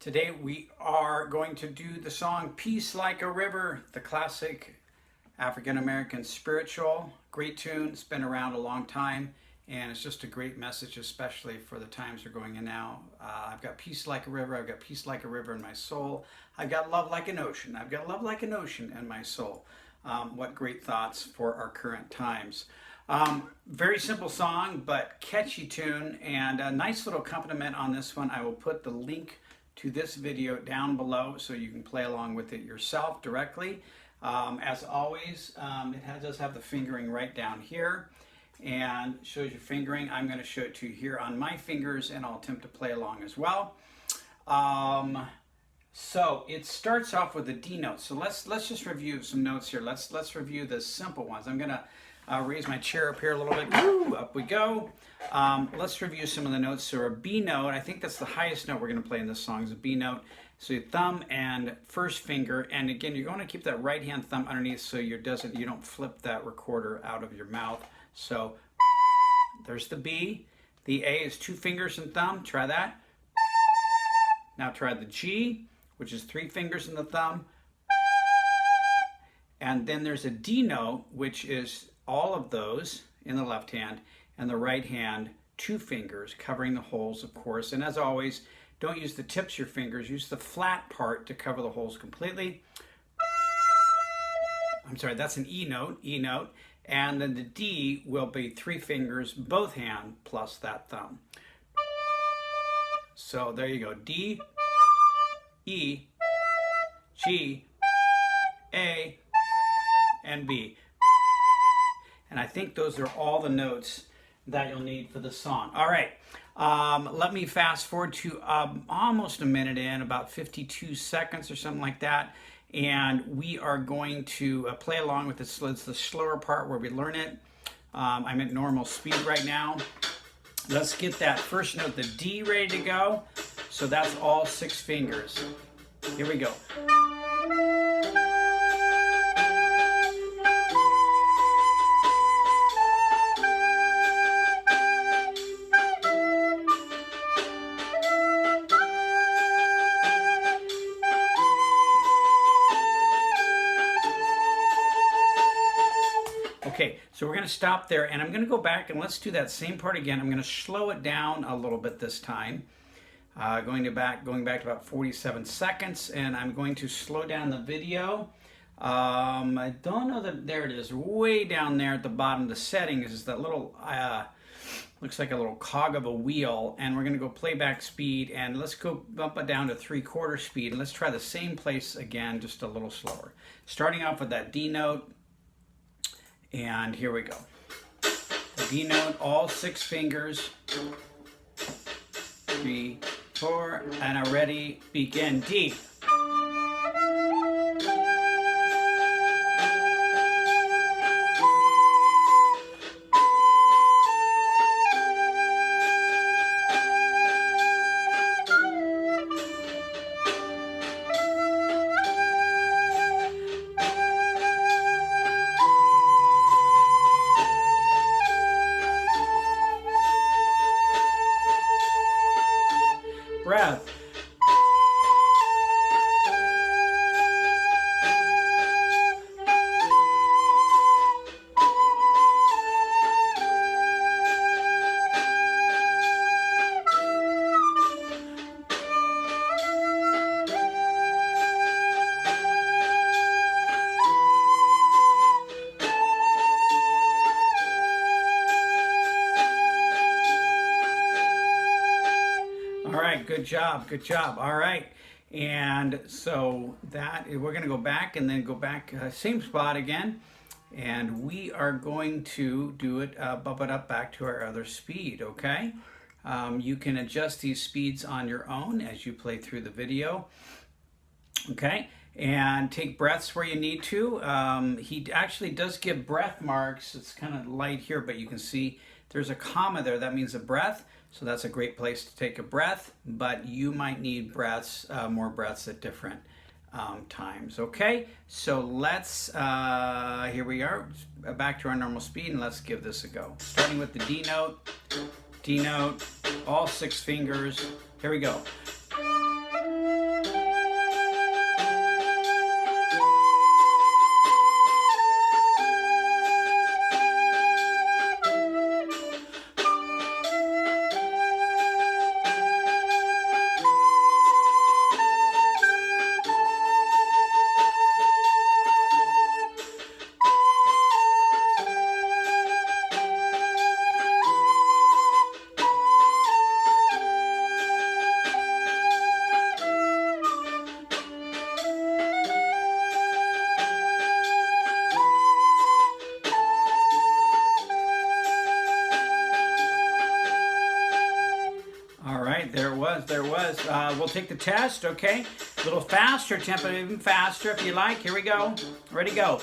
Today we are going to do the song Peace Like a River, the classic African-American spiritual. Great tune, it's been around a long time, and it's just a great message, especially for the times we're going in now. I've got peace like a river, I've got peace like a river in my soul. I've got love like an ocean, I've got love like an ocean in my soul. What great thoughts for our current times. Very simple song, but catchy tune, and a nice little accompaniment on this one. I will put the link to this video down below so you can play along with it yourself directly. As always, does have the fingering right down here and shows you fingering. I'm going to show it to you here on my fingers, and I'll attempt to play along as well. So it starts off with a D note. So let's just review some notes here. Let's review the simple ones. I'm going to raise my chair up here a little bit. Woo, up we go. Let's review some of the notes. So a B note, I think that's the highest note we're going to play in this song, is a B note. So your thumb and first finger, and again, you're going to keep that right hand thumb underneath so you don't flip that recorder out of your mouth. So there's the B. The A is 2 fingers and thumb. Try that. Now try the G, which is 3 fingers and the thumb. And then there's a D note, which is all of those in the left hand, and the right hand 2 fingers covering the holes, of course. And as always, don't use the tips of your fingers, use the flat part to cover the holes completely. I'm sorry, that's an E note, and then the D will be 3 fingers, both hand, plus that thumb. So there you go, D, E, G, A, and B. And I think those are all the notes that you'll need for the song. All right, let me fast forward to almost a minute in, about 52 seconds or something like that. And we are going to play along with this. It's the slower part where we learn it. I'm at normal speed right now. Let's get that first note, the D, ready to go. So that's all 6 fingers. Here we go. Okay, so we're going to stop there, and I'm going to go back and let's do that same part again. I'm going to slow it down a little bit this time, going back to about 47 seconds, and I'm going to slow down the video. I don't know that, there it is, way down there at the bottom. The settings is that little, looks like a little cog of a wheel, and we're going to go playback speed, and let's go bump it down to 3/4 speed, and let's try the same place again, just a little slower. Starting off with that D note. And here we go. The D note, all 6 fingers. 3, 4, and are ready, begin. D. Breath. All right, good job, good job. All right, and so that we're going to go back and then go back same spot again, and we are going to do it, bump it up back to our other speed. Okay, you can adjust these speeds on your own as you play through the video. Okay, and take breaths where you need to. He actually does give breath marks. It's kind of light here, but you can see there's a comma there. That means a breath. So that's a great place to take a breath, but you might need breaths, more breaths at different times. Okay, so let's, here we are, back to our normal speed, and let's give this a go. Starting with the D note, all 6 fingers. Here we go. was. There was. We'll take the test, okay? A little faster, tempo even faster if you like. Here we go. Ready, go.